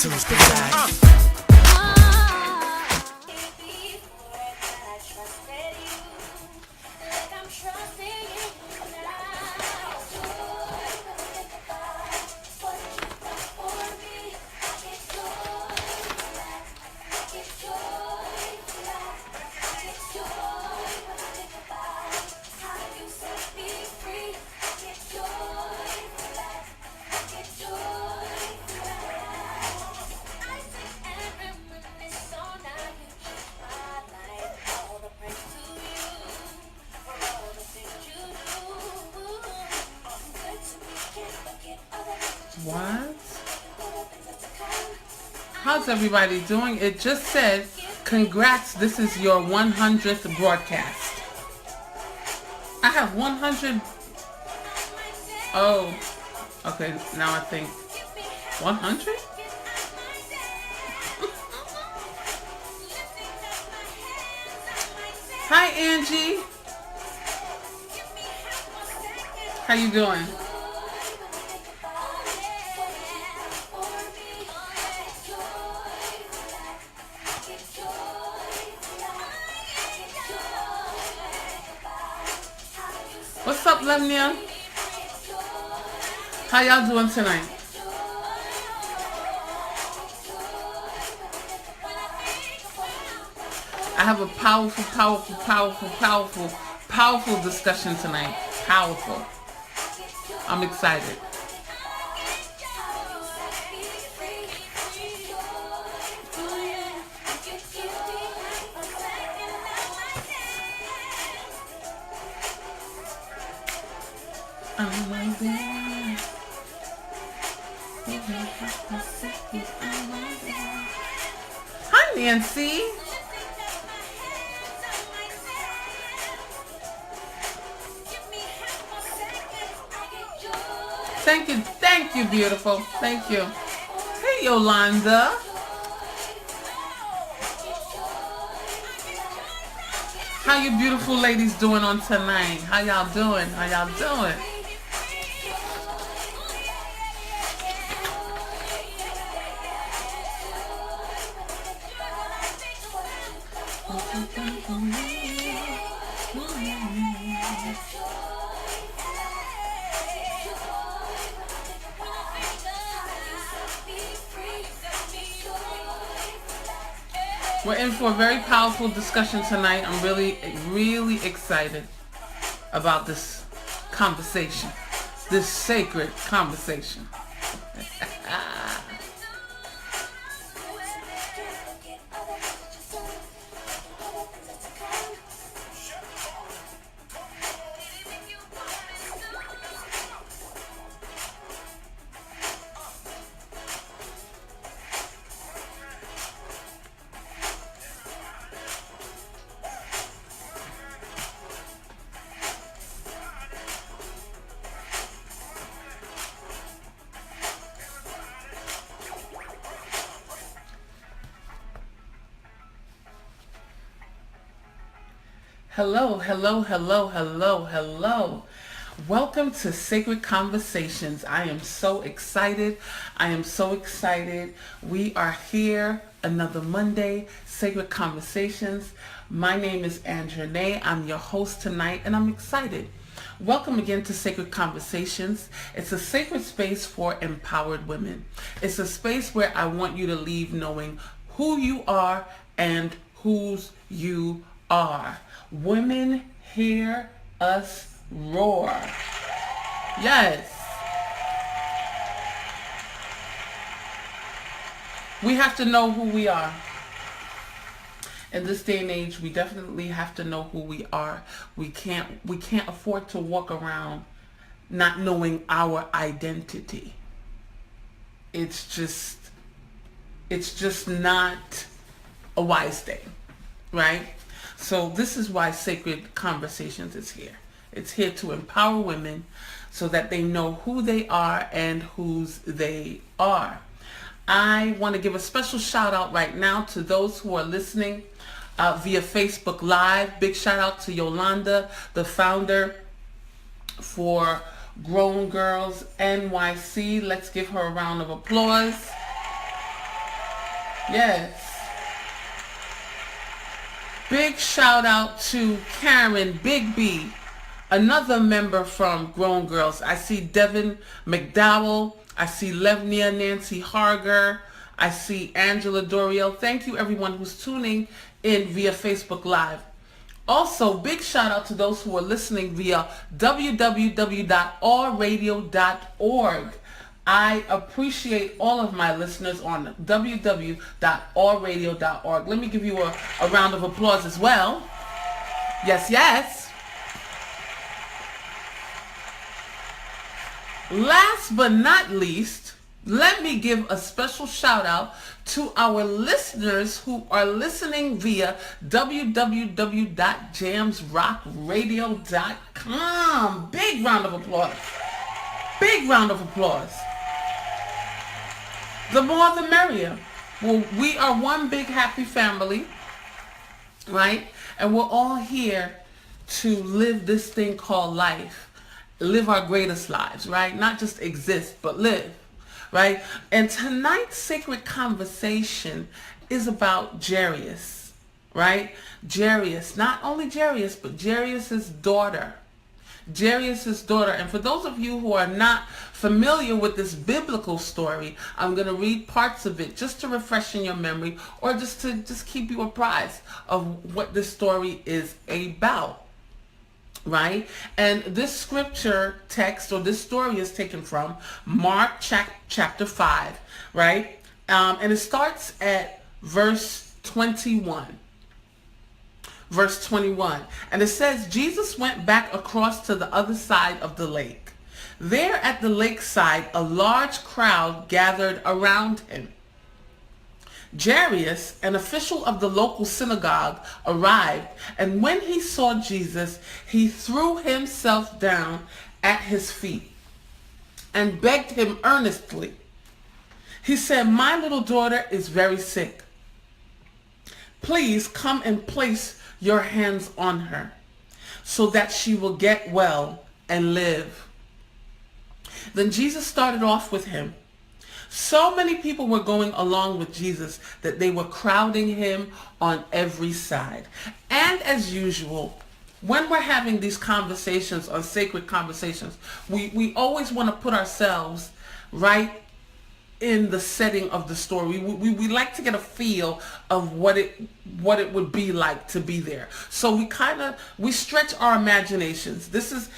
Tuesday night. What? How's everybody doing? It just said, congrats, this is your 100th broadcast. I have 100. Oh, okay, now I think 100? Hi, Angie. How you doing? What's up, Lemnia? How y'all doing tonight? I have a powerful discussion tonight. Powerful. I'm excited. Hi, Nancy. Thank you, beautiful. Thank you. Hey, Yolanda. How you beautiful ladies doing on tonight? How y'all doing? How y'all doing? We're in for a very powerful discussion tonight. I'm really excited about this conversation, this sacred conversation. Hello. Welcome to Sacred Conversations. I am so excited. We are here another Monday, Sacred Conversations. My name is Andrea. I'm your host tonight, and I'm excited. Welcome again to Sacred Conversations. It's a sacred space for empowered women. It's a space where I want you to leave knowing who you are and whose you are. Women, hear us roar. Yes. We have to know who we are. In this day and age, we definitely have to know who we are. We can't afford to walk around not knowing our identity. It's just not a wise thing, right? So this is why Sacred Conversations is here. It's here to empower women so that they know who they are and whose they are. I want to give a special shout out right now to those who are listening via Facebook Live. Big shout out to Yolanda, the founder for Grown Girls NYC. Let's give her a round of applause. Yes. Big shout out to Karen Big B, another member from Grown Girls. I see Devin McDowell. I see Levnia Nancy Harger. I see Angela Doriel. Thank you everyone who's tuning in via Facebook Live. Also, big shout out to those who are listening via www.allradio.org. I appreciate all of my listeners on www.allradio.org. Let me give you a round of applause as well. Yes, yes. Last but not least, let me give a special shout out to our listeners who are listening via www.jamsrockradio.com. Big round of applause. Big round of applause. The more the merrier. Well, we are one big happy family, right? And we're all here to live this thing called life. Live our greatest lives, right? Not just exist, but live, right? And tonight's sacred conversation is about Jarius, right? Jarius, not only Jarius, but Jarius's daughter. Jarius's daughter. And for those of you who are not familiar with this biblical story, I'm going to read parts of it just to refresh in your memory, or just to keep you apprised of what this story is about, right? And this scripture text, or this story, is taken from Mark chapter 5, right? And it starts at verse 21. Verse 21. And it says, Jesus went back across to the other side of the lake. There at the lakeside, a large crowd gathered around him. Jarius, an official of the local synagogue, arrived, and when he saw Jesus, he threw himself down at his feet and begged him earnestly. He said, "My little daughter is very sick. Please come and place your hands on her so that she will get well and live." Then Jesus started off with him. So many people were going along with Jesus that they were crowding him on every side. And as usual, when we're having these conversations on sacred conversations, we always want to put ourselves right in the setting of the story. We like to get a feel of what it would be like to be there. So we stretch our imaginations. This is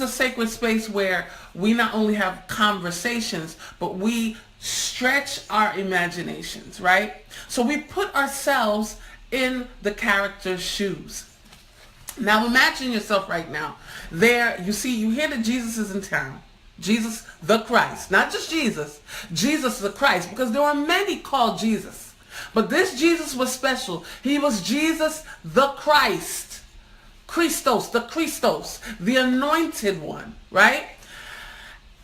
a sacred space where we not only have conversations, but we stretch our imaginations, right? So we put ourselves in the character's shoes. Now imagine yourself right now. There, you hear that Jesus is in town. Jesus the Christ, not just Jesus the Christ, because there are many called Jesus. But this Jesus was special. He was Jesus the Christ. Christos, the anointed one, right?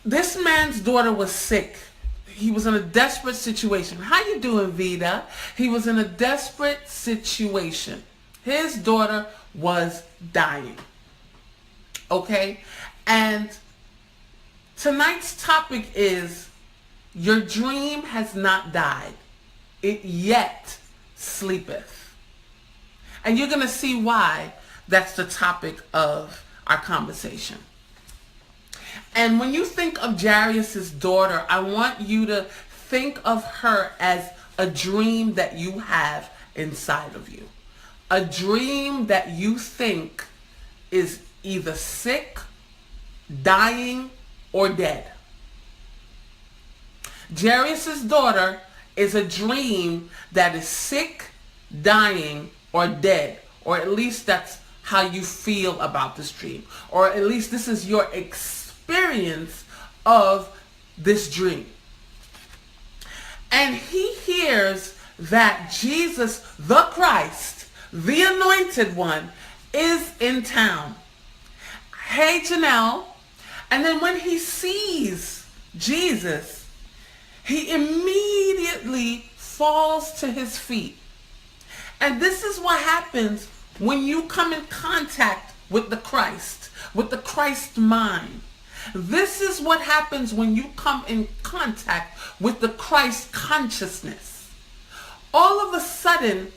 This man's daughter was sick. He was in a desperate situation. How you doing, Vida? He was in a desperate situation. His daughter was dying. Okay? And tonight's topic is, your dream has not died. It yet sleepeth. And you're going to see why that's the topic of our conversation. And when you think of Jarius' daughter, I want you to think of her as a dream that you have inside of you. A dream that you think is either sick, dying, or dead. Jarius' daughter is a dream that is sick, dying, or dead. Or at least that's how you feel about this dream. Or at least this is your experience of this dream. And he hears that Jesus the Christ, the anointed one, is in town. Hey, Janelle. And then when he sees Jesus, he immediately falls to his feet. And this is what happens when you come in contact with the Christ mind. This is what happens when you come in contact with the Christ consciousness. all of a sudden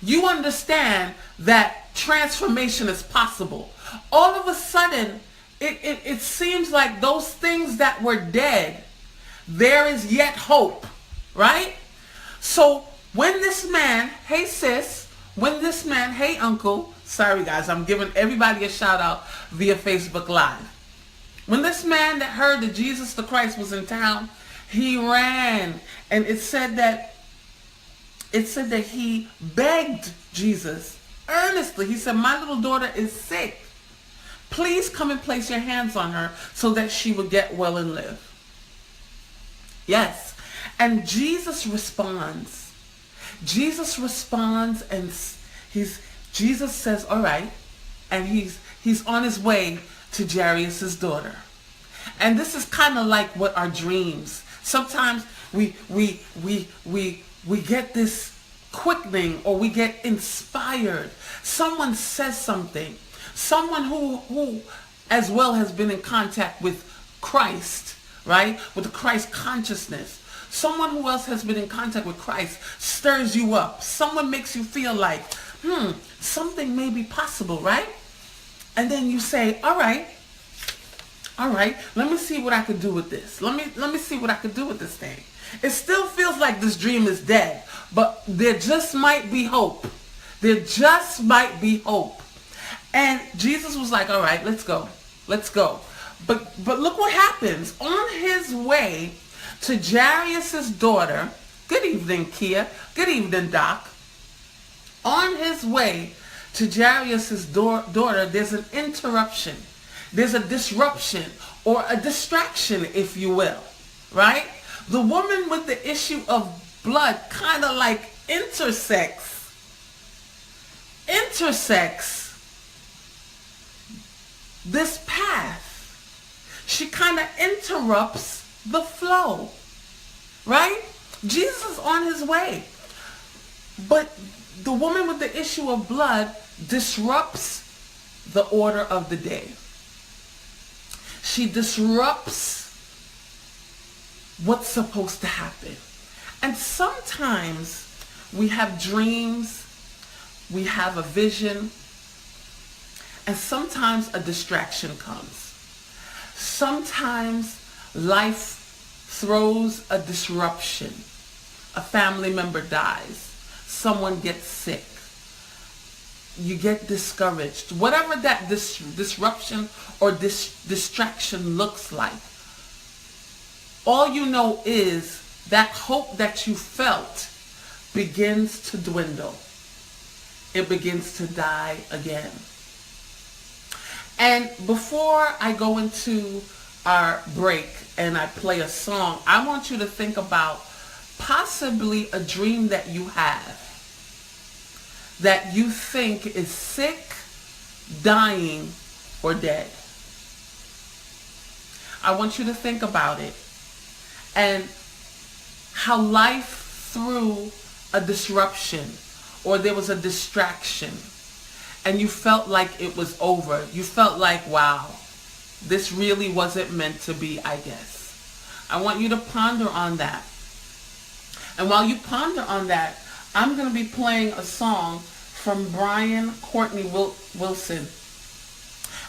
you understand that transformation is possible. All of a sudden, it seems like those things that were dead, there is yet hope, right? So when this man, hey sis, when this man, hey uncle, sorry guys, I'm giving everybody a shout out via Facebook Live. When this man that heard that Jesus the Christ was in town, he ran, and it said that he begged Jesus earnestly. He said, my little daughter is sick. Please come and place your hands on her so that she will get well and live. Yes. And Jesus responds. Jesus responds, and Jesus says, all right. And he's on his way to Jarius' daughter. And this is kind of like what our dreams. Sometimes we get this quickening, or we get inspired. Someone says something. Someone who as well has been in contact with Christ, right? With the Christ consciousness. Someone who else has been in contact with Christ stirs you up. Someone makes you feel like, something may be possible, right? And then you say, all right, let me see what I could do with this. Let me see what I could do with this thing. It still feels like this dream is dead, but there just might be hope. There just might be hope. And Jesus was like, all right, let's go. Let's go. But look what happens. On his way to Jarius' daughter, good evening, Kia. Good evening, Doc. On his way to Jarius' daughter, there's an interruption. There's a disruption, or a distraction, if you will, right? The woman with the issue of blood kind of like intersects this path. She kind of interrupts the flow, right? Jesus is on his way. But the woman with the issue of blood disrupts the order of the day. She disrupts what's supposed to happen. And sometimes we have dreams, we have a vision, and sometimes a distraction comes. Sometimes life throws a disruption. A family member dies. Someone gets sick. You get discouraged. Whatever that disruption or distraction looks like, all you know is that hope that you felt begins to dwindle. It begins to die again. And before I go into our break and I play a song, I want you to think about possibly a dream that you have that you think is sick, dying, or dead. I want you to think about it and how life threw a disruption, or there was a distraction, and you felt like it was over. You felt like, wow, this really wasn't meant to be, I guess. I want you to ponder on that. And while you ponder on that, I'm going to be playing a song from Brian Courtney Wilson,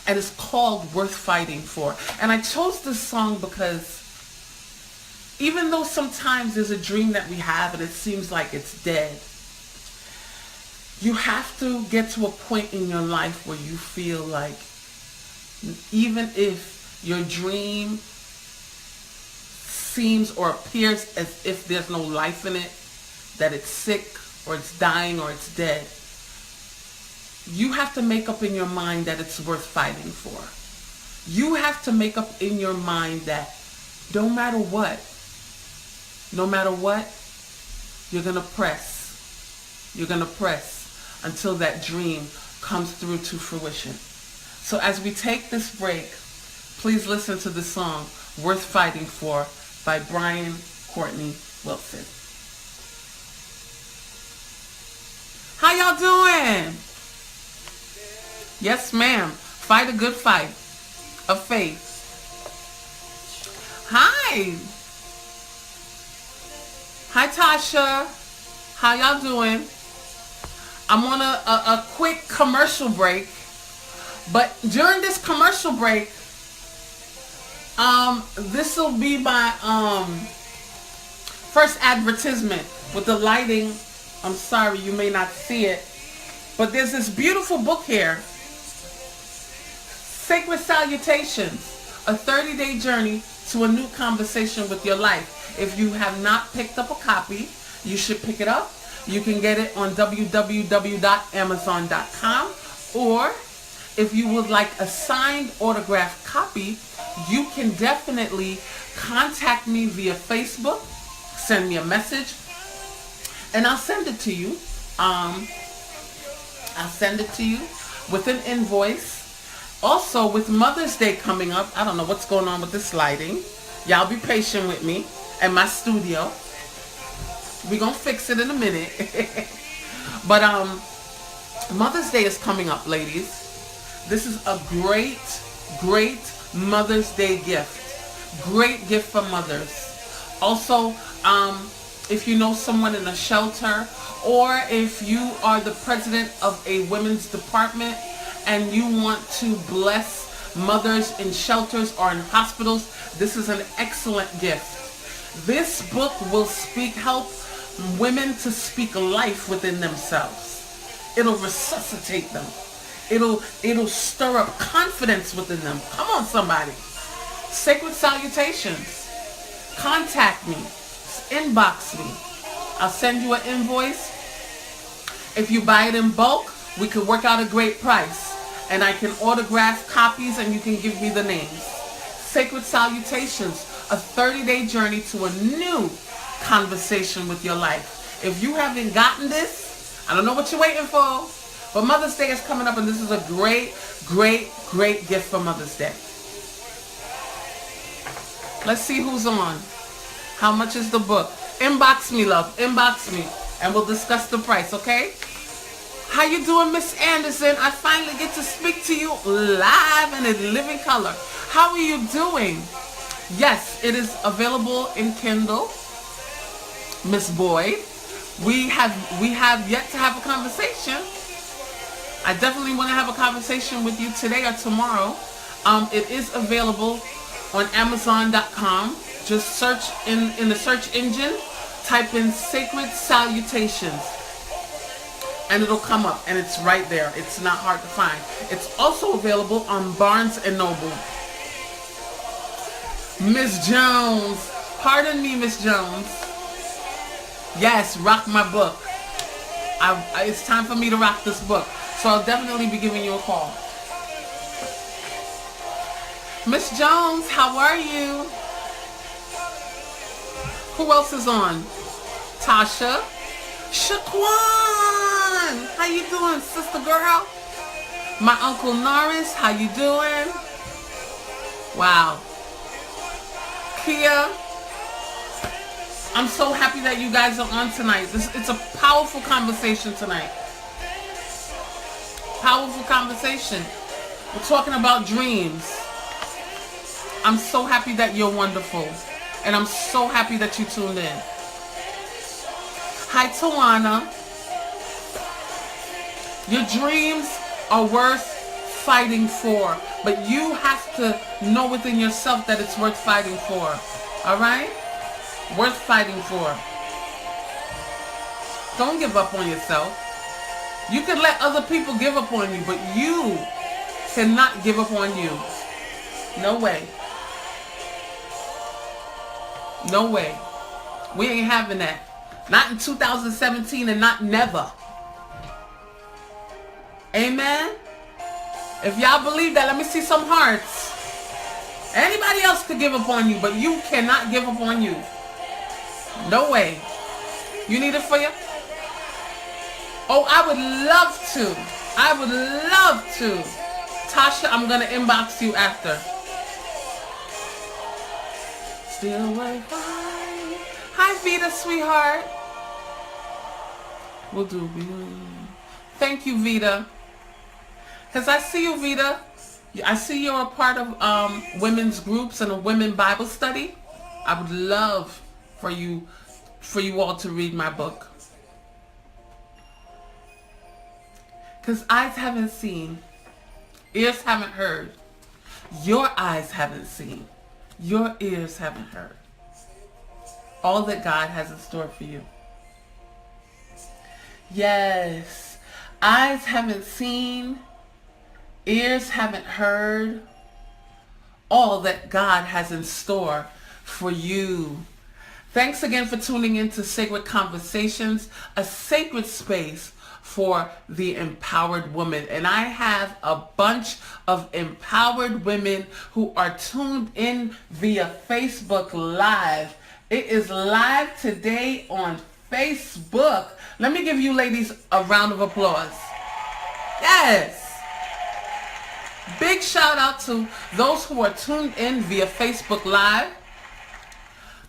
and it's called Worth Fighting For. And I chose this song because even though sometimes there's a dream that we have and it seems like it's dead, you have to get to a point in your life where you feel like even if your dream seems or appears as if there's no life in it, that it's sick or it's dying or it's dead, you have to make up in your mind that it's worth fighting for. You have to make up in your mind that no matter what, you're going to press. You're going to press until that dream comes through to fruition. So as we take this break, please listen to the song Worth Fighting For by Brian Courtney Wilson. How y'all doing? Yes, ma'am. Fight a good fight of faith. Hi. Hi, Tasha. How y'all doing? I'm on a quick commercial break. But during this commercial break, this will be my first advertisement with the lighting. I'm sorry, you may not see it. But there's this beautiful book here. Sacred Salutations, a 30-day journey to a new conversation with your life. If you have not picked up a copy, you should pick it up. You can get it on www.amazon.com, or if you would like a signed autographed copy, you can definitely contact me via Facebook, send me a message, and I'll send it to you. I'll send it to you with an invoice. Also, with Mother's Day coming up, I don't know what's going on with this lighting. Y'all be patient with me and my studio. We're going to fix it in a minute. But Mother's Day is coming up, ladies. This is a great, great Mother's Day gift. Great gift for mothers. Also, if you know someone in a shelter, or if you are the president of a women's department and you want to bless mothers in shelters or in hospitals, this is an excellent gift. This book will help women to speak life within themselves. It'll resuscitate them. It'll stir up confidence within them. Come on, somebody. Sacred Salutations. Contact me. Inbox me. I'll send you an invoice. If you buy it in bulk, we could work out a great price. And I can autograph copies and you can give me the names. Sacred Salutations. A 30-day journey to a new conversation with your life. If you haven't gotten this, I don't know what you're waiting for. But Mother's Day is coming up, and this is a great, great, great gift for Mother's Day. Let's see who's on. How much is the book? Inbox me, love. Inbox me, and we'll discuss the price, okay? How you doing, Miss Anderson? I finally get to speak to you live and in living color. How are you doing? Yes, it is available in Kindle. Miss Boyd, we have yet to have a conversation. I definitely want to have a conversation with you today or tomorrow. It is available on Amazon.com. Just search in the search engine, type in Sacred Salutations, and it'll come up, and it's right there. It's not hard to find. It's also available on Barnes & Noble. Miss Jones, pardon me, Miss Jones. Yes, rock my book. It's time for me to rock this book. So I'll definitely be giving you a call. Miss Jones, how are you? Who else is on? Tasha. Shaquan, how you doing, sister girl? My Uncle Norris, how you doing? Wow. Kia. I'm so happy that you guys are on tonight. It's a powerful conversation tonight. Powerful conversation. We're talking about dreams. I'm so happy that you're wonderful. And I'm so happy that you tuned in. Hi, Tawana. Your dreams are worth fighting for. But you have to know within yourself that it's worth fighting for. All right? Worth fighting for. Don't give up on yourself. You can let other people give up on you, but you cannot give up on you. No way. No way. We ain't having that. Not in 2017 and not never. Amen? If y'all believe that, let me see some hearts. Anybody else could give up on you, but you cannot give up on you. No way. You need it for you? Oh, I would love to. I would love to. Tasha, I'm going to inbox you after. Still wait. Hi, Vita, sweetheart. We'll do. Thank you, Vita. Because I see you, Vita. I see you're a part of women's groups and a women Bible study. I would love for you all to read my book. Because eyes haven't seen, ears haven't heard, your eyes haven't seen, your ears haven't heard all that God has in store for you. Yes, eyes haven't seen, ears haven't heard all that God has in store for you. Thanks again for tuning in to Sacred Conversations, a sacred space for the empowered woman. And I have a bunch of empowered women who are tuned in via Facebook Live. It is live today on Facebook. Let me give you ladies a round of applause. Yes. Big shout out to those who are tuned in via Facebook Live,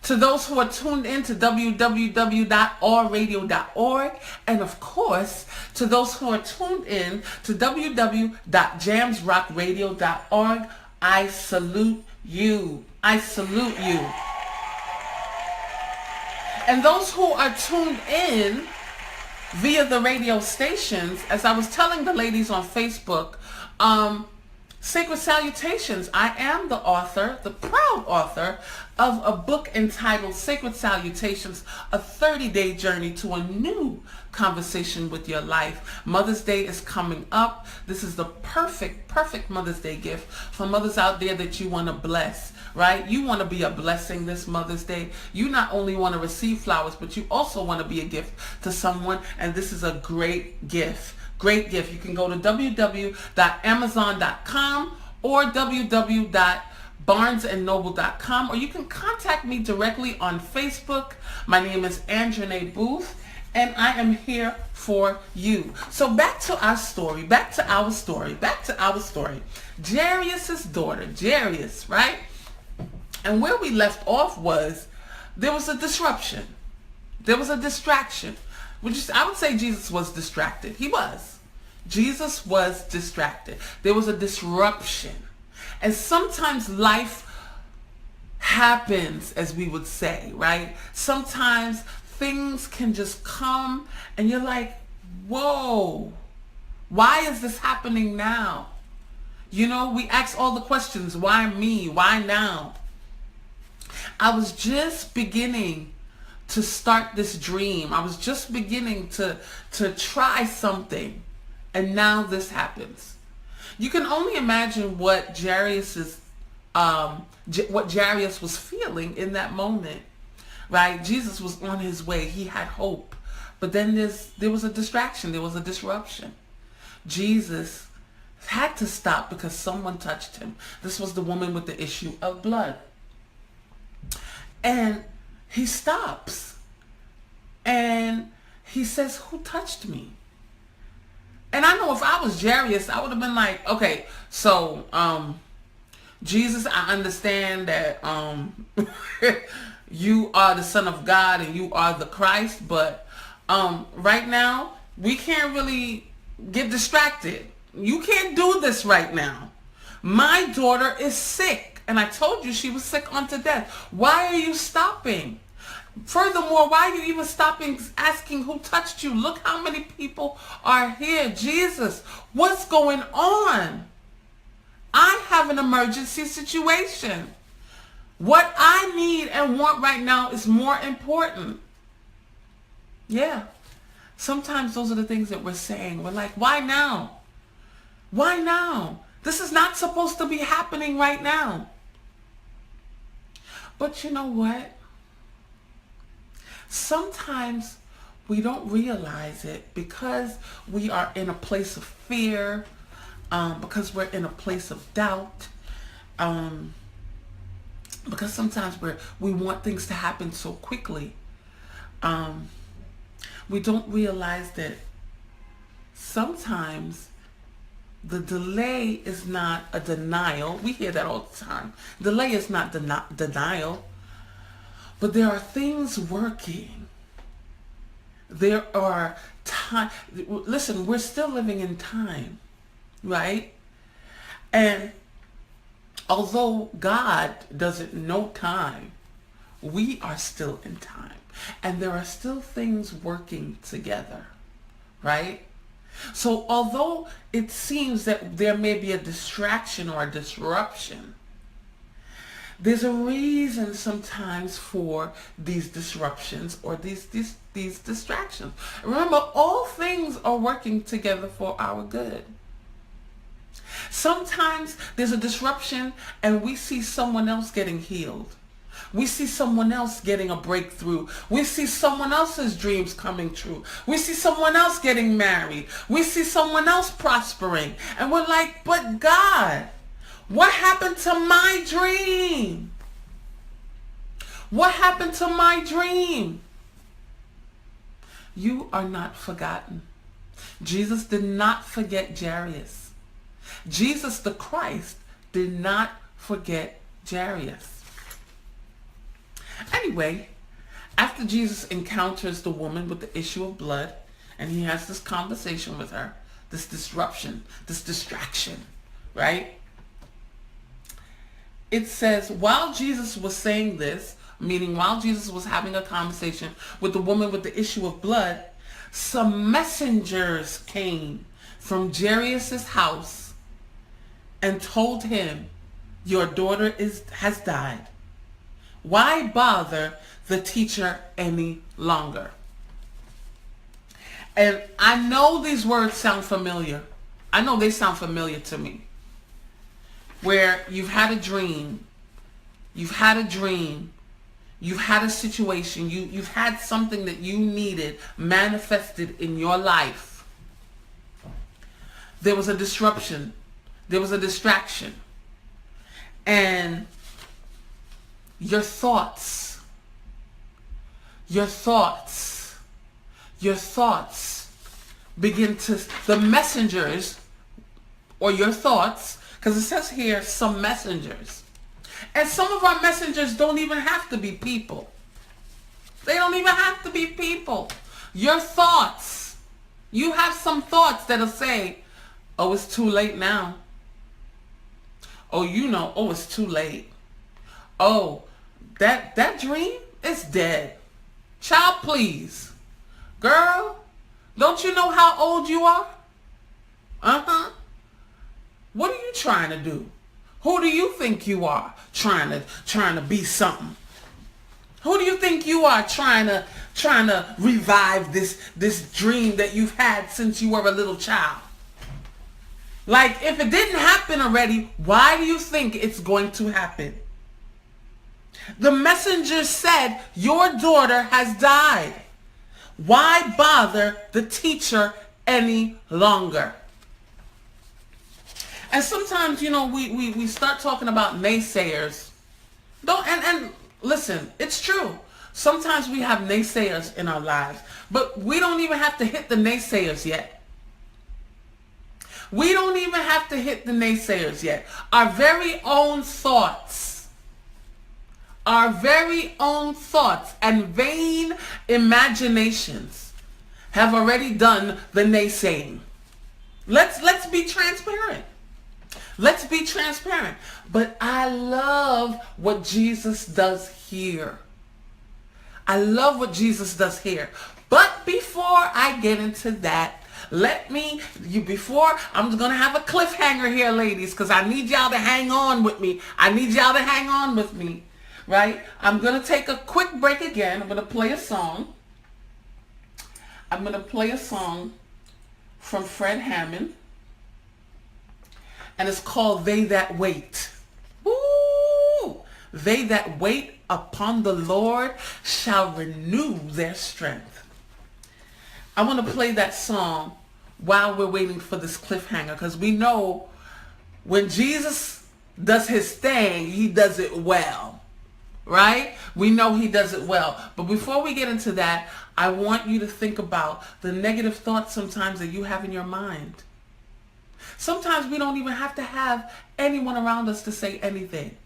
to those who are tuned in to www.allradio.org, and of course, to those who are tuned in to www.jamsrockradio.org. I salute you. I salute you. And those who are tuned in via the radio stations, as I was telling the ladies on Facebook, Sacred Salutations. I am the author, the proud author, of a book entitled Sacred Salutations, a 30-day journey to a new conversation with your life. Mother's Day is coming up. This is the perfect Mother's Day gift for mothers out there that you want to bless, right? You want to be a blessing this Mother's Day. You not only want to receive flowers, but you also want to be a gift to someone, and this is a great gift. Great gift. You can go to www.amazon.com or www.barnesandnoble.com, or you can contact me directly on Facebook. My name is Andrene Booth, and I am here for you. So back to our story. Jarius's daughter, Jarius, right? And where we left off was there was a disruption. There was a distraction. I would say Jesus was distracted. He was. Jesus was distracted. There was a disruption. And sometimes life happens, as we would say, right? Sometimes things can just come and you're like, whoa, why is this happening now? You know, we ask all the questions, why me? Why now? I was just beginning to start this dream. I was just beginning to try something, and now this happens. You can only imagine what Jarius was feeling in that moment, right? Jesus was on his way. He had hope, but then there was a distraction. There was a disruption. Jesus had to stop because someone touched him. This was the woman with the issue of blood, and he stops and he says, who touched me? And I know if I was Jarius, I would have been like, okay, so Jesus, I understand that you are the Son of God and you are the Christ, but right now we can't really get distracted. You can't do this right now. My daughter is sick. And I told you she was sick unto death. Why are you stopping? Furthermore, why are you even stopping asking who touched you? Look how many people are here. Jesus, what's going on? I have an emergency situation. What I need and want right now is more important. Yeah. Sometimes those are the things that we're saying. We're like, why now? Why now? This is not supposed to be happening right now. But you know what? Sometimes we don't realize it because we are in a place of fear, because we're in a place of doubt, because sometimes we want things to happen so quickly. We don't realize that sometimes the delay is not a denial. We hear that all the time. Delay is not denial. But there are things working. There are time. Listen, we're still living in time, right? And although God doesn't know time, we are still in time. And there are still things working together, right? So although it seems that there may be a distraction or a disruption, there's a reason sometimes for these disruptions or these distractions. Remember, all things are working together for our good. Sometimes there's a disruption and we see someone else getting healed. We see someone else getting a breakthrough. We see someone else's dreams coming true. We see someone else getting married. We see someone else prospering. And we're like, but God, what happened to my dream? What happened to my dream? You are not forgotten. Jesus did not forget Jarius. Jesus the Christ did not forget Jarius. Anyway, after Jesus encounters the woman with the issue of blood, and he has this conversation with her, this disruption, this distraction, right? It says, while Jesus was saying this, meaning while Jesus was having a conversation with the woman with the issue of blood, some messengers came from Jarius' house and told him, your daughter has died. Why bother the teacher any longer? And I know these words sound familiar. I know they sound familiar to me. Where you've had a dream, you've had a situation, you've had something that you needed manifested in your life. There was a disruption. There was a distraction. And your thoughts begin to, the messengers, or your thoughts, because it says here, some messengers. And some of our messengers don't even have to be people. They don't even have to be people. Your thoughts, you have some thoughts that'll say, oh, it's too late now. Oh, it's too late. Oh, that dream is dead. Child, please. Girl, don't you know how old you are? Uh-huh. What are you trying to do? Who do you think you are trying to be something? Who do you think you are trying to revive this dream that you've had since you were a little child? Like, if it didn't happen already, why do you think it's going to happen? The messenger said, your daughter has died. Why bother the teacher any longer? And sometimes, we start talking about naysayers. And listen, it's true. Sometimes we have naysayers in our lives, but we don't even have to hit the naysayers yet. We don't even have to hit the naysayers yet. Our very own thoughts and vain imaginations have already done the naysaying. Let's be transparent. Let's be transparent. But I love what Jesus does here. But before I get into that, I'm going to have a cliffhanger here, ladies, because I need y'all to hang on with me. Right? I'm going to take a quick break again. I'm going to play a song. From Fred Hammond. And it's called They That Wait. Woo! They that wait upon the Lord shall renew their strength. I want to play that song while we're waiting for this cliffhanger, because we know when Jesus does his thing, he does it well. Right? We know he does it well. But before we get into that, I want you to think about the negative thoughts sometimes that you have in your mind. Sometimes we don't even have to have anyone around us to say anything.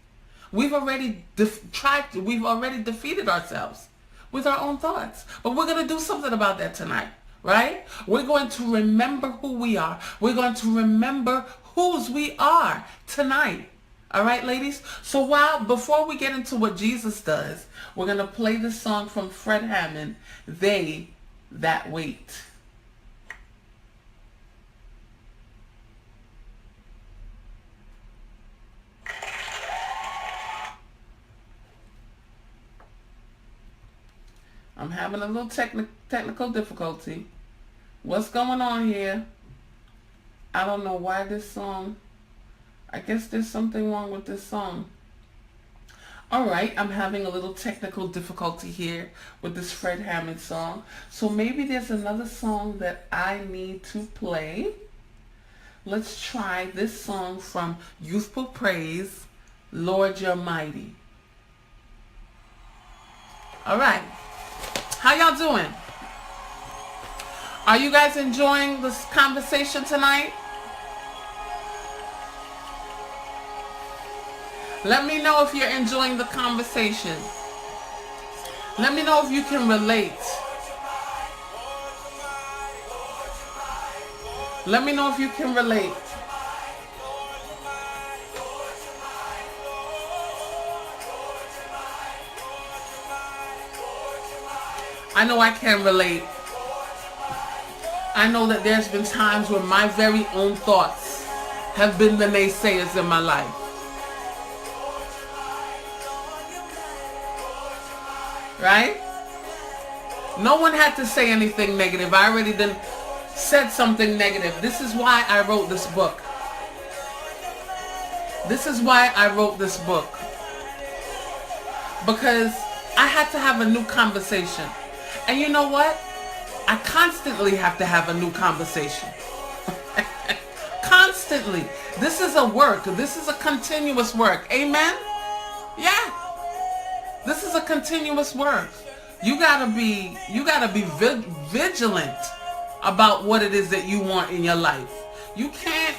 We've already defeated ourselves with our own thoughts. But we're going to do something about that tonight, right? We're going to remember who we are. We're going to remember whose we are tonight. All right, ladies? So before we get into what Jesus does, we're going to play this song from Fred Hammond, They That Wait. I'm having a little technical difficulty. What's going on here? I don't know why this song. I guess there's something wrong with this song. Alright, I'm having a little technical difficulty here with this Fred Hammond song. So maybe there's another song that I need to play. Let's try this song from Youthful Praise, Lord You're Mighty. Alright, how y'all doing? Are you guys enjoying this conversation tonight? Let me know if you're enjoying the conversation. Let me know if you can relate. Let me know if you can relate. I know I can relate. I know that there's been times when my very own thoughts have been the naysayers in my life. Right? No one had to say anything negative. I already said something negative. This is why I wrote this book. This is why I wrote this book. Because I had to have a new conversation. And you know what? I constantly have to have a new conversation. Constantly. This is a work. This is a continuous work. Amen? Yeah. This is a continuous work. You gotta be vigilant about what it is that you want in your life. You can't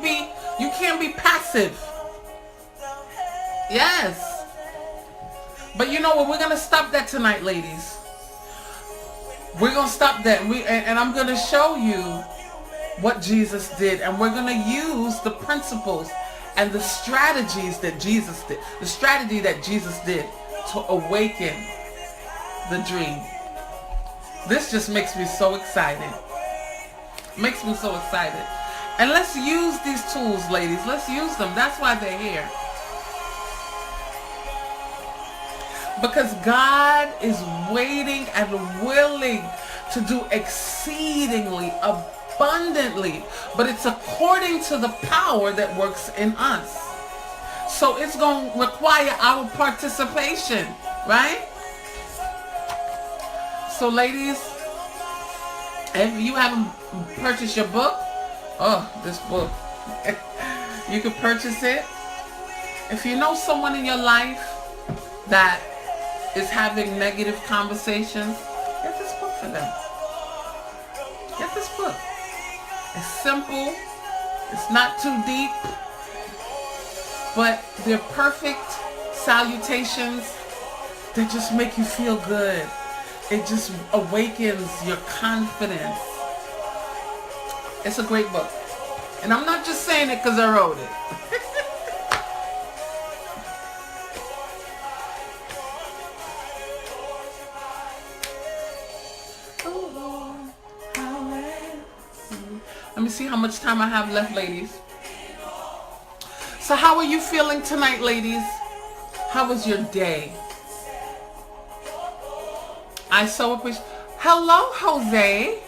be passive. Yes. But you know what? We're gonna stop that tonight, ladies. We're gonna stop that, and I'm gonna show you what Jesus did, and we're gonna use the principles and the strategies that Jesus did. The strategy that Jesus did to awaken the dream. This just makes me so excited. Makes me so excited. And let's use these tools, ladies. Let's use them. That's why they're here. Because God is waiting and willing to do exceedingly abundantly. But it's according to the power that works in us. So it's going to require our participation, right? So ladies, if you haven't purchased your book, this book, you can purchase it. If you know someone in your life that is having negative conversations, get this book for them. Get this book. It's simple. It's not too deep. But they're perfect salutations that just make you feel good. It just awakens your confidence. It's a great book. And I'm not just saying it because I wrote it. Let me see how much time I have left, ladies. So how are you feeling tonight, ladies? How was your day? I so appreciate. Hello, Jose.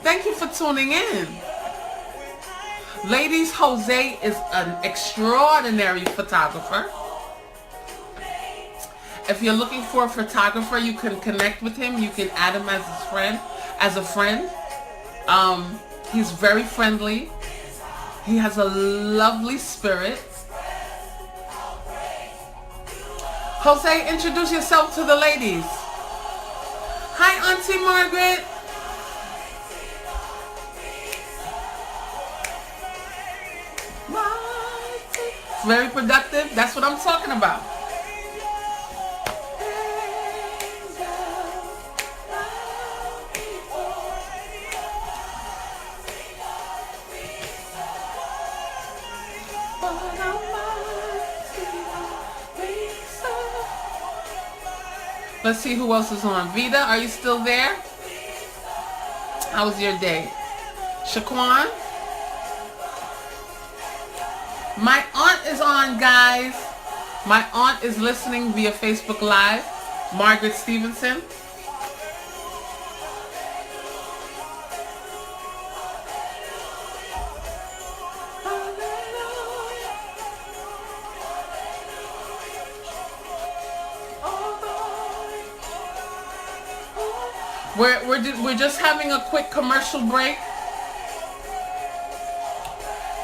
Thank you for tuning in. Ladies, Jose is an extraordinary photographer. If you're looking for a photographer, you can connect with him. You can add him as a friend. He's very friendly. He has a lovely spirit. Jose, introduce yourself to the ladies. Hi, Auntie Margaret. It's very productive. That's what I'm talking about. Let's see who else is on. Vida, are you still there? How was your day? Shaquan? My aunt is on, guys. My aunt is listening via Facebook Live. Margaret Stevenson. We're just having a quick commercial break.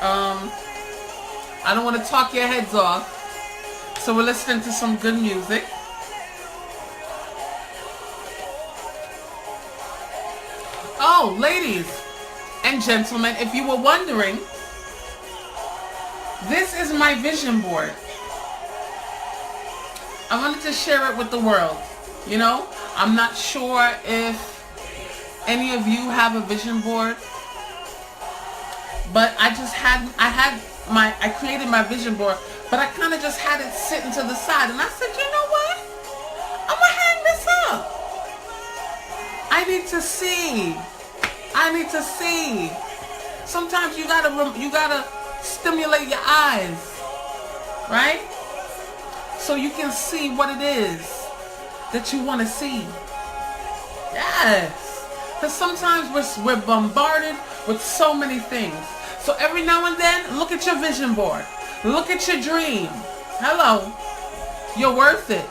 I don't want to talk your heads off, so we're listening to some good music. Oh, ladies and gentlemen, if you were wondering, this is my vision board. I wanted to share it with the world. You know, I'm not sure if any of you have a vision board, but I created my vision board, but I kind of just had it sitting to the side, and I said, you know what? I'm gonna hang this up. I need to see. Sometimes you gotta stimulate your eyes, right? So you can see what it is that you want to see. Yes. Because sometimes we're bombarded with so many things. So every now and then, look at your vision board. Look at your dream. Hello. You're worth it.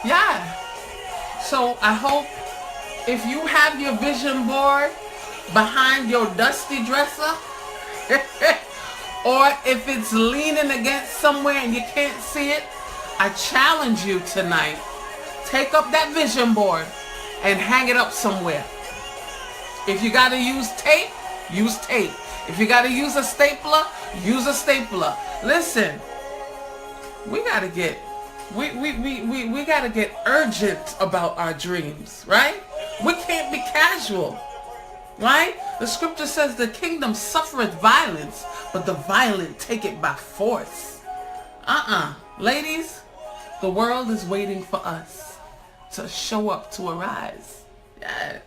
Yeah. So I hope if you have your vision board behind your dusty dresser, or if it's leaning against somewhere and you can't see it, I challenge you tonight. Take up that vision board and hang it up somewhere. If you got to use tape, use tape. If you got to use a stapler, use a stapler. Listen, we got to get urgent about our dreams, right? We can't be casual, right? The scripture says the kingdom suffereth violence, but the violent take it by force. Ladies, the world is waiting for us to show up, to arise. Yes.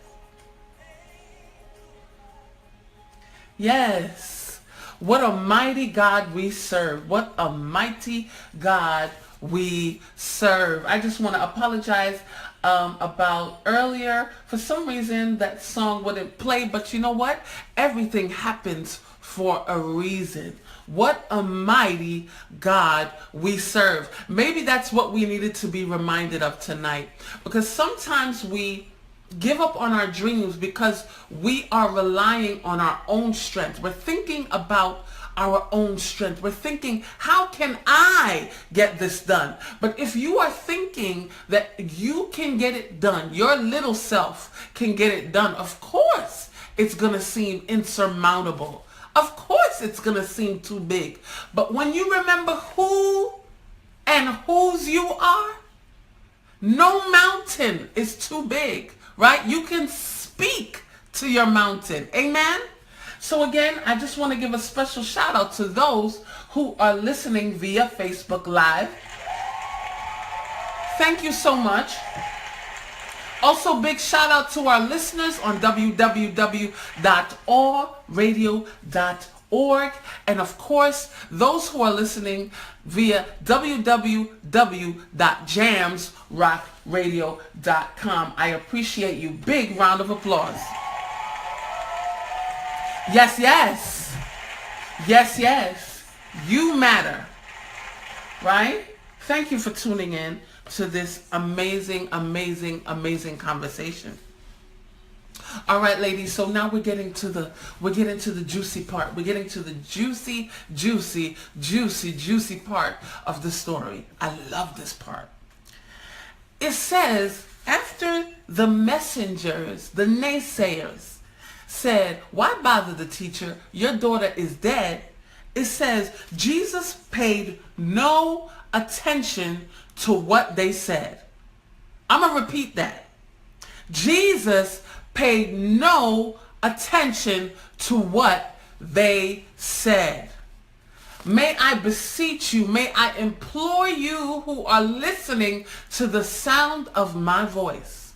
Yes. What a mighty God we serve. What a mighty God we serve. I just want to apologize about earlier. For some reason that song wouldn't play, but you know what? Everything happens for a reason. What a mighty God we serve. Maybe that's what we needed to be reminded of tonight, because sometimes we give up on our dreams because we are relying on our own strength. We're thinking about our own strength. We're thinking, how can I get this done? But if you are thinking that you can get it done, your little self can get it done, of course it's going to seem insurmountable. Of course it's going to seem too big. But when you remember who and whose you are, no mountain is too big, right? You can speak to your mountain. Amen? So again, I just want to give a special shout out to those who are listening via Facebook Live. Thank you so much. Also, big shout out to our listeners on www.allradio.org. And of course, those who are listening via www.jamsrockradio.com. I appreciate you. Big round of applause. Yes, yes. Yes, yes. You matter. Right? Thank you for tuning in to this amazing, amazing, amazing conversation. All right, ladies. So now we're getting to the juicy part. We're getting to the juicy part of the story. I love this part. It says, after the messengers, the naysayers, said, why bother the teacher? Your daughter is dead. It says, Jesus paid no attention to what they said. I'm going to repeat that. Jesus paid no attention to what they said. May I beseech you, may I implore you who are listening to the sound of my voice.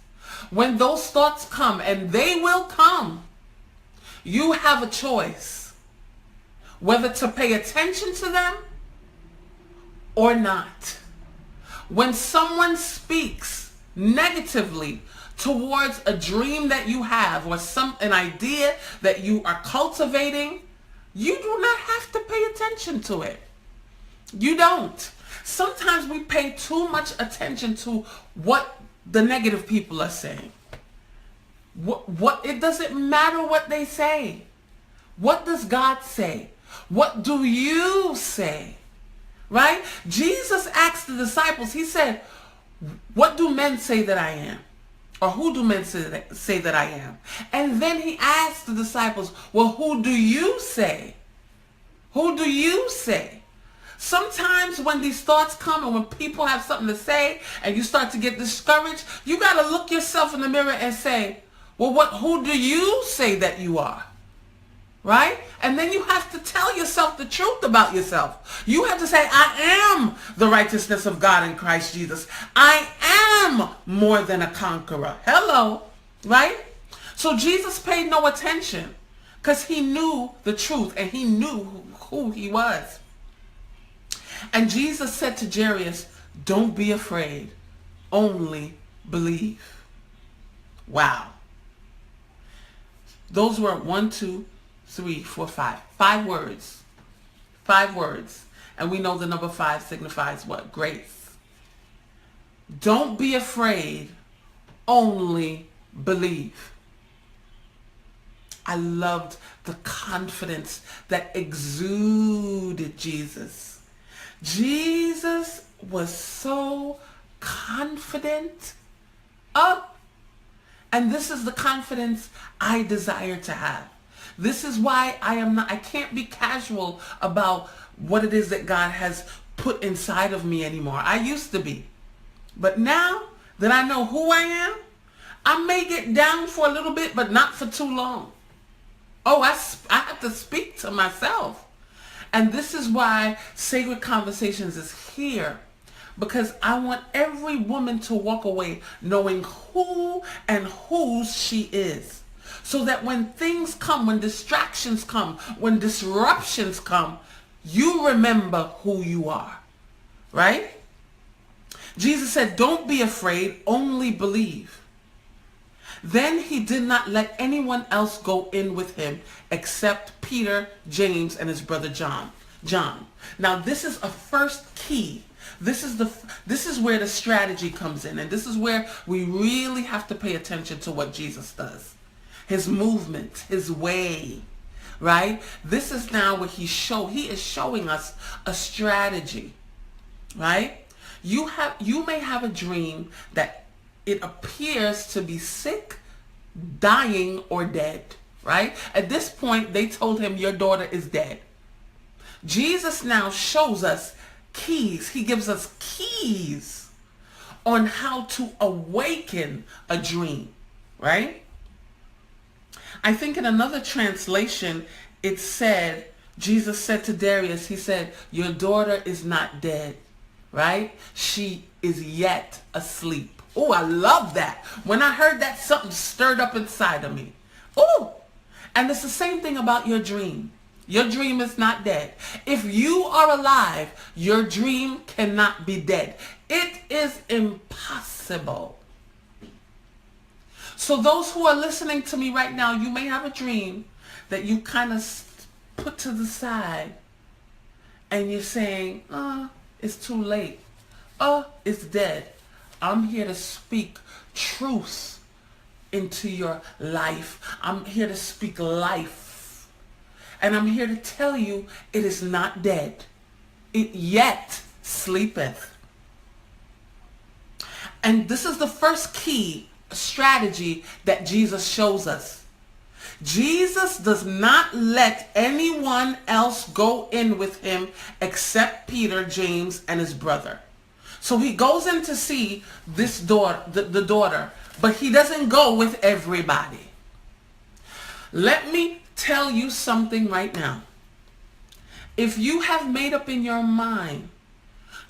When those thoughts come, and they will come, you have a choice whether to pay attention to them or not. When someone speaks negatively towards a dream that you have or an idea that you are cultivating, you do not have to pay attention to it. You don't. Sometimes we pay too much attention to what the negative people are saying. What it doesn't matter what they say. What does God say? What do you say? Right? Jesus asked the disciples, he said, what do men say that I am? Or who do men say that I am? And then he asked the disciples, well, who do you say? Who do you say? Sometimes when these thoughts come and when people have something to say and you start to get discouraged, you got to look yourself in the mirror and say, well, who do you say that you are? Right? And then you have to tell yourself the truth about yourself. You have to say, I am the righteousness of God in Christ Jesus. I am more than a conqueror. Hello. Right? So Jesus paid no attention because he knew the truth and he knew who he was. And Jesus said to Jarius, don't be afraid, only believe. Wow. Those were 1, 2, 3, 4, 5. 5 words. 5 words. And we know the number 5 signifies what? Grace. Don't be afraid, only believe. I loved the confidence that exuded Jesus. Jesus was so confident. And this is the confidence I desire to have. This is why I can't be casual about what it is that God has put inside of me anymore. I used to be. But now that I know who I am, I may get down for a little bit, but not for too long. Oh, I have to speak to myself. And this is why Sacred Conversations is here. Because I want every woman to walk away knowing who and whose she is. So that when things come, when distractions come, when disruptions come, you remember who you are. Right? Jesus said, don't be afraid, only believe. Then he did not let anyone else go in with him except Peter, James, and his brother John. Now this is a first key. This is where the strategy comes in, and this is where we really have to pay attention to what Jesus does. His movement, his way, right? This is now where he is showing us a strategy, right? You may have a dream that it appears to be sick, dying, or dead, right? At this point, they told him, your daughter is dead. Jesus now shows us keys. He gives us keys on how to awaken a dream, right? I think in another translation, it said, Jesus said to Jarius, he said, your daughter is not dead, right? She is yet asleep. Oh, I love that. When I heard that, something stirred up inside of me. Oh, and it's the same thing about your dream. Your dream is not dead. If you are alive, your dream cannot be dead. It is impossible. So those who are listening to me right now, you may have a dream that you kind of put to the side and you're saying, it's too late. It's dead. I'm here to speak truth into your life. I'm here to speak life. And I'm here to tell you it is not dead. It yet sleepeth. And this is the first key strategy that Jesus shows us. Jesus does not let anyone else go in with him except Peter, James, and his brother. So he goes in to see this daughter, the daughter, but he doesn't go with everybody. Let me tell you something right now. If you have made up in your mind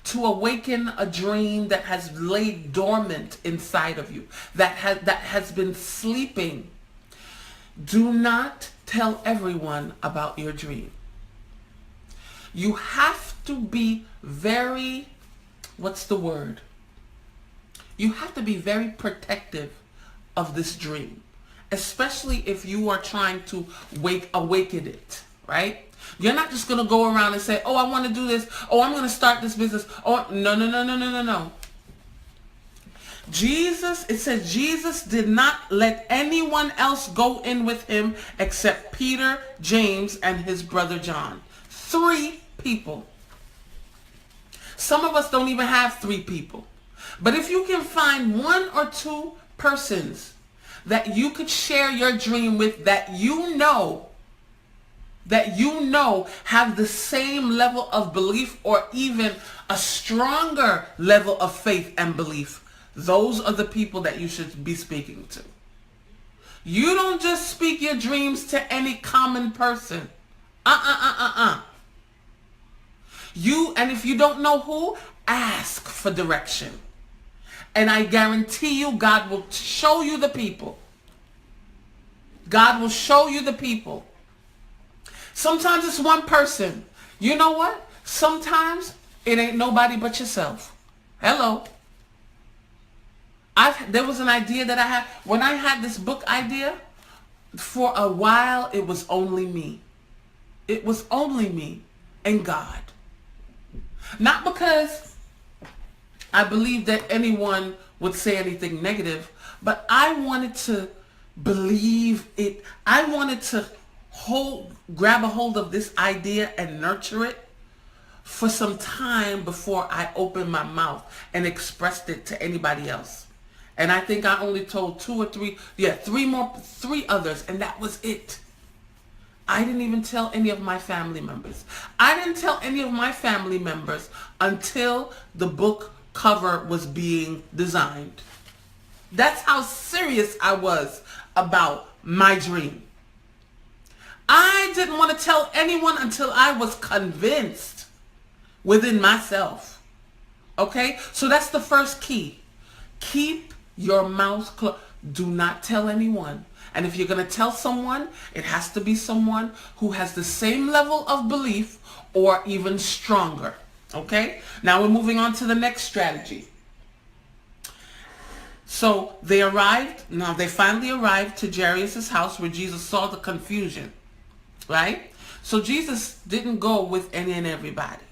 to awaken a dream that has laid dormant inside of you, that has been sleeping, do not tell everyone about your dream. You have to be very, what's the word? you have to be very protective of this dream, especially if you are trying to awaken it, right? You're not just going to go around and say, oh, I want to do this. Oh, I'm going to start this business. Oh, no, no, no, no, no, no, no. It says Jesus did not let anyone else go in with him except Peter, James, and his brother John. 3 people. Some of us don't even have 3 people. But if you can find 1 or 2 persons that you could share your dream with, that you know have the same level of belief or even a stronger level of faith and belief, those are the people that you should be speaking to. You don't just speak your dreams to any common person. And if you don't know who, ask for direction. And I guarantee you, God will show you the people. God will show you the people. Sometimes it's one person. You know what? Sometimes it ain't nobody but yourself. Hello. There was an idea that I had. When I had this book idea, for a while, it was only me. It was only me and God. Not because I believed that anyone would say anything negative, but I wanted to believe it. I wanted to grab a hold of this idea and nurture it for some time before I opened my mouth and expressed it to anybody else. And I think I only told 2 or 3, 3 others, and that was it. I didn't even tell any of my family members. I didn't tell any of my family members until the book cover was being designed. That's how serious I was about my dream. I didn't want to tell anyone until I was convinced within myself. Okay? So that's the first key. Keep your mouth closed. Do not tell anyone. And if you're going to tell someone, it has to be someone who has the same level of belief or even stronger. Okay? Now we're moving on to the next strategy. So they finally arrived to Jarius' house where Jesus saw the confusion. Right? So Jesus didn't go with any and everybody.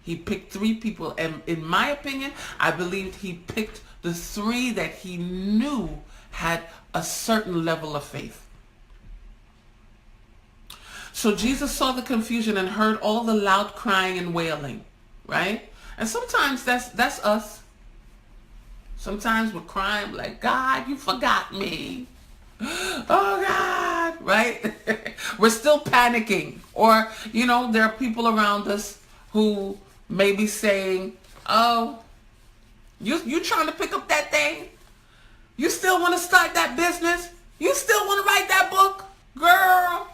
He picked 3 people. And in my opinion, I believe he picked the 3 that he knew had a certain level of faith. So Jesus saw the confusion and heard all the loud crying and wailing. Right? And sometimes that's us. Sometimes we're crying like, God, you forgot me. Oh God, right? We're still panicking. Or, there are people around us who may be saying, oh, you trying to pick up that thing? You still want to start that business? You still want to write that book? Girl.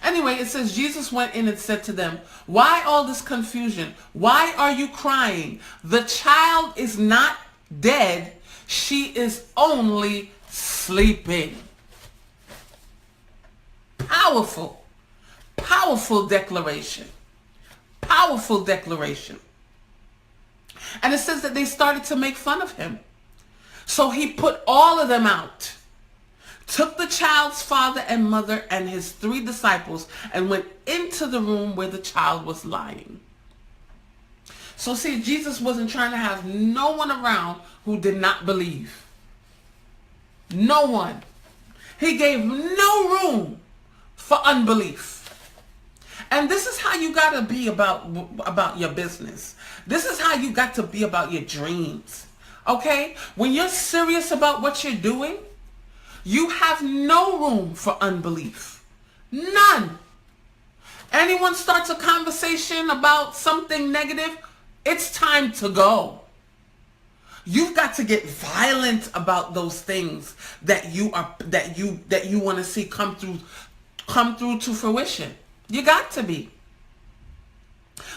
Anyway, it says Jesus went in and said to them, why all this confusion? Why are you crying? The child is not dead. She is only sleeping. Powerful. Powerful declaration. Powerful declaration. And it says that they started to make fun of him. So he put all of them out, took the child's father and mother and his 3 disciples and went into the room where the child was lying. So see, Jesus wasn't trying to have no one around who did not believe. No one. He gave no room for unbelief. And this is how you got to be about your business. This is how you got to be about your dreams. Okay? When you're serious about what you're doing, you have no room for unbelief. None. Anyone starts a conversation about something negative, it's time to go. You've got to get violent about those things that you want to see come through to fruition. You got to be.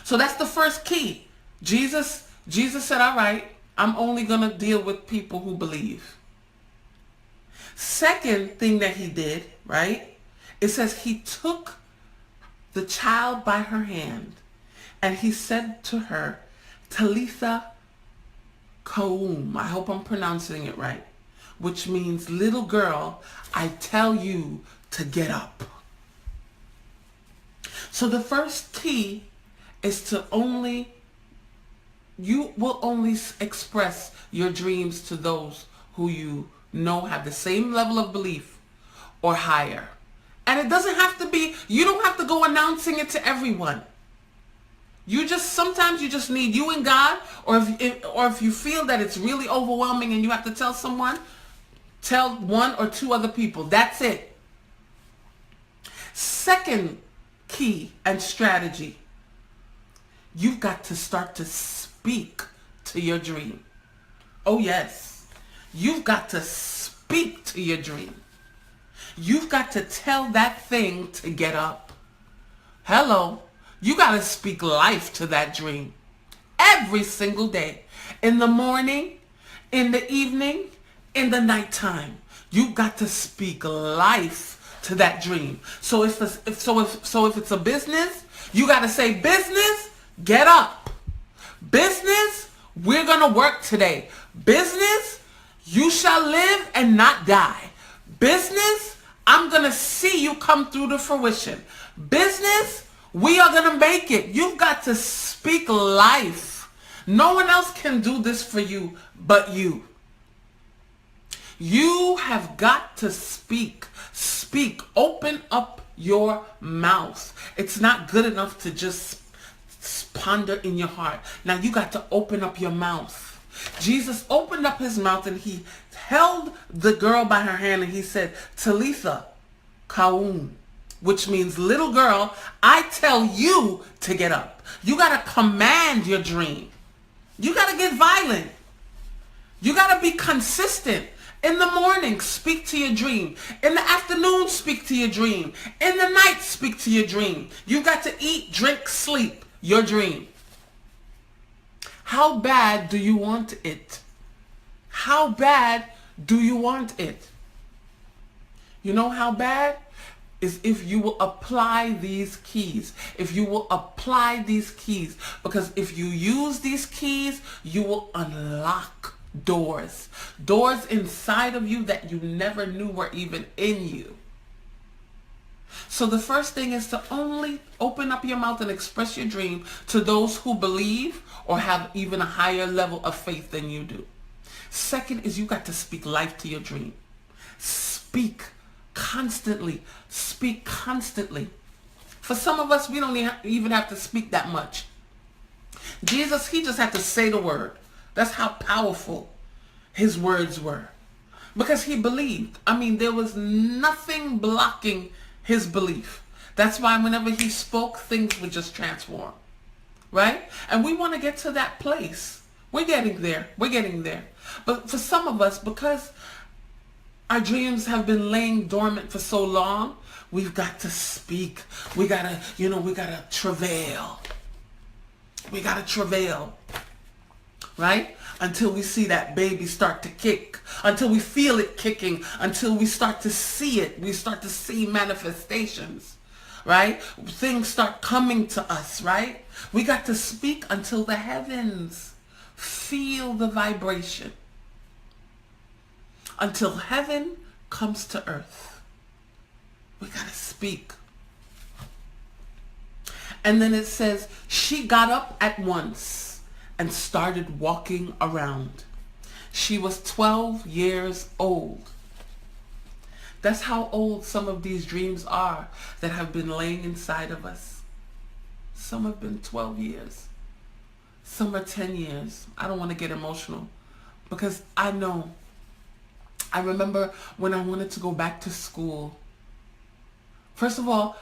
So that's the first key. Jesus said, all right, I'm only going to deal with people who believe. Second thing that he did, right? It says he took the child by her hand and he said to her, Talitha Kaum. I hope I'm pronouncing it right. Which means, little girl, I tell you to get up. So the first key is you will only express your dreams to those who you know have the same level of belief or higher. And it doesn't have to be, you don't have to go announcing it to everyone. Sometimes you just need you and God, or if you feel that it's really overwhelming and you have to tell someone, tell one or two other people. That's it. Second key and strategy, you've got to start to speak to your dream. Oh yes, you've got to speak to your dream. You've got to tell that thing to get up. Hello. You got to speak life to that dream every single day. In the morning, in the evening, in the nighttime. You got to speak life to that dream. So if it's a business, you got to say, business, get up. Business, we're going to work today. Business, you shall live and not die. Business, I'm going to see you come through to fruition. Business, we are going to make it. You've got to speak life. No one else can do this for you but you. You have got to speak. Speak. Open up your mouth. It's not good enough to just ponder in your heart. Now you got to open up your mouth. Jesus opened up his mouth and he held the girl by her hand and he said, Talitha, Kaum, which means, little girl, I tell you to get up. You got to command your dream. You got to get violent. You got to be consistent. In the morning, speak to your dream. In the afternoon, speak to your dream. In the night, speak to your dream. You got to eat, drink, sleep your dream. How bad do you want it? How bad do you want it? You know how bad? Is if you will apply these keys. If you will apply these keys. Because if you use these keys, you will unlock doors. Doors inside of you that you never knew were even in you. So the first thing is to only open up your mouth and express your dream to those who believe or have even a higher level of faith than you do. Second is you got to speak life to your dream. Speak constantly. Speak constantly. For some of us, we don't even have to speak that much. Jesus, he just had to say the word. That's how powerful his words were. Because he believed. I mean, there was nothing blocking his belief. That's why whenever he spoke, things would just transform. Right? And we want to get to that place. We're getting there. We're getting there. But for some of us, because our dreams have been laying dormant for so long, we've got to speak. We gotta travail. We gotta travail. Right? Until we see that baby start to kick. Until we feel it kicking. Until we start to see it. We start to see manifestations. Right? Things start coming to us. Right? We got to speak until the heavens feel the vibration. Until heaven comes to earth. We got to speak. And then it says, she got up at once and started walking around. She was 12 years old. That's how old some of these dreams are that have been laying inside of us. Some have been 12 years. Some are 10 years. I don't want to get emotional because I know. I remember when I wanted to go back to school. First of all,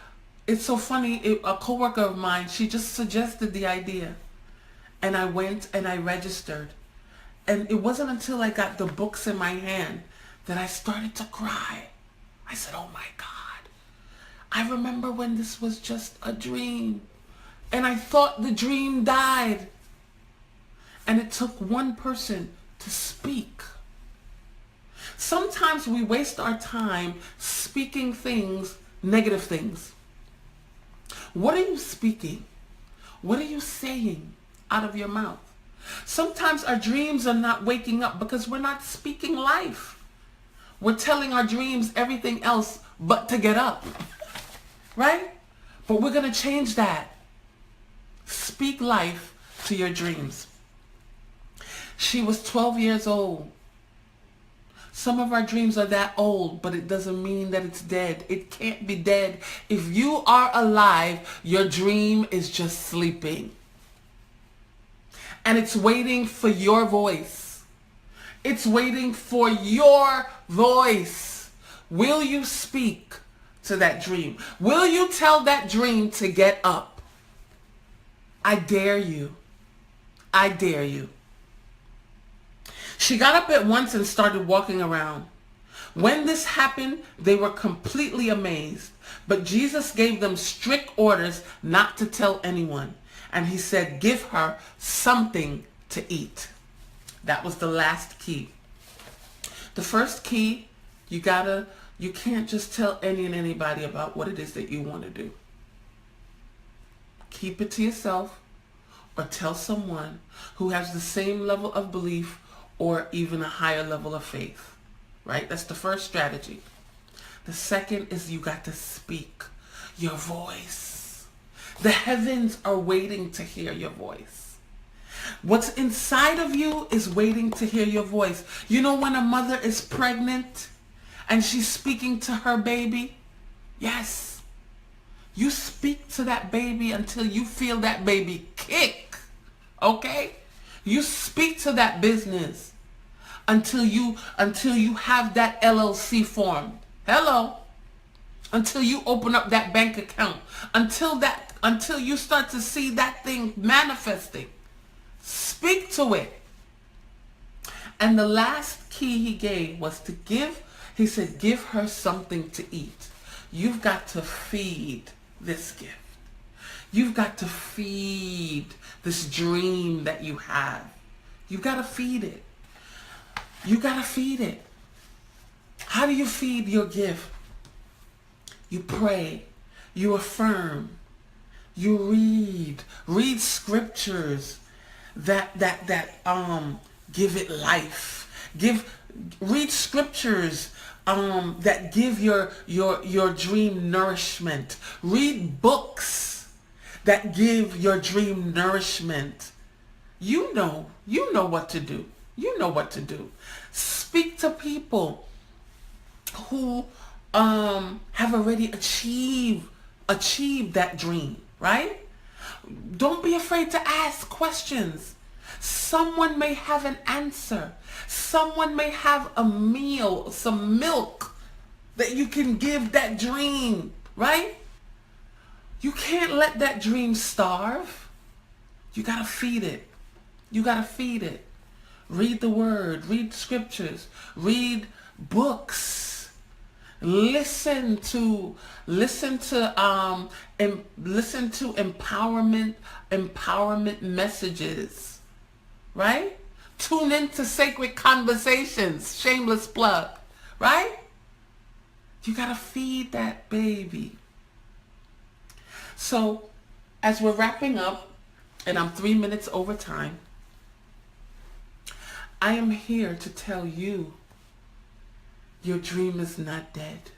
it's so funny. A coworker of mine, she just suggested the idea. And I went and I registered. And it wasn't until I got the books in my hand that I started to cry. I said, oh my God. I remember when this was just a dream. And I thought the dream died. And it took one person to speak. Sometimes we waste our time speaking things, negative things. What are you speaking? What are you saying out of your mouth? Sometimes our dreams are not waking up because we're not speaking life. We're telling our dreams everything else but to get up, right? But we're going to change that. Speak life to your dreams. She was 12 years old. Some of our dreams are that old, but it doesn't mean that it's dead. It can't be dead. If you are alive, your dream is just sleeping. And it's waiting for your voice. It's waiting for your voice. Will you speak to that dream? Will you tell that dream to get up? I dare you. I dare you. She got up at once and started walking around. When this happened, they were completely amazed. But Jesus gave them strict orders not to tell anyone. And he said, give her something to eat. That was the last key. The first key, you can't just tell any and anybody about what it is that you want to do. Keep it to yourself, or tell someone who has the same level of belief or even a higher level of faith, right? That's the first strategy. The second is you got to speak your voice. The heavens are waiting to hear your voice. What's inside of you is waiting to hear your voice. You know when a mother is pregnant and she's speaking to her baby? Yes. You speak to that baby until you feel that baby kick, okay? You speak to that business until you have that LLC formed. Hello. Until you open up that bank account. Until you start to see that thing manifesting. Speak to it. And the last key he gave was to he said, give her something to eat. You've got to feed this gift. You've got to feed this dream that you have. You've got to feed it. You got to feed it. How do you feed your gift? You pray. You affirm. You read scriptures that give it life. Read scriptures that give your dream nourishment. Read books that give your dream nourishment. You know what to do. You know what to do. Speak to people who have already achieved that dream, right? Don't be afraid to ask questions. Someone may have an answer. Someone may have a meal, some milk that you can give that dream, right? You can't let that dream starve. You got to feed it. You got to feed it. Read the word, read scriptures, read books, listen to empowerment messages, right? Tune into Sacred Conversations, shameless plug, right? You got to feed that baby. So, as we're wrapping up, and I'm 3 minutes over time, I am here to tell you your dream is not dead.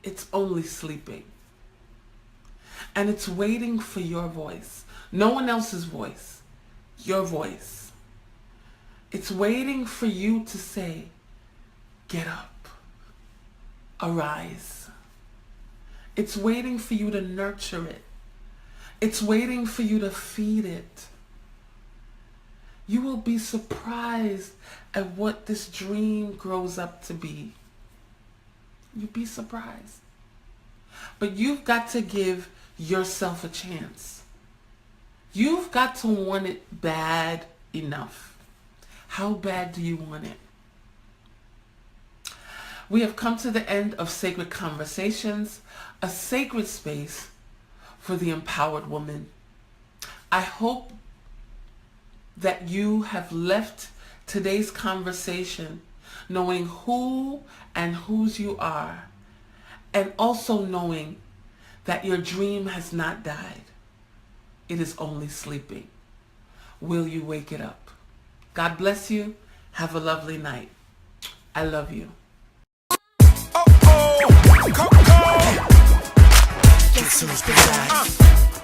It's only sleeping. And it's waiting for your voice. No one else's voice. Your voice. It's waiting for you to say, get up. Arise. It's waiting for you to nurture it. It's waiting for you to feed it. You will be surprised at what this dream grows up to be. You'll be surprised. But you've got to give yourself a chance. You've got to want it bad enough. How bad do you want it? We have come to the end of Sacred Conversations, a sacred space for the empowered woman. I hope that you have left today's conversation knowing who and whose you are, and also knowing that your dream has not died. It is only sleeping. Will you wake it up? God bless you. Have a lovely night. I love you. Guess who's the guy?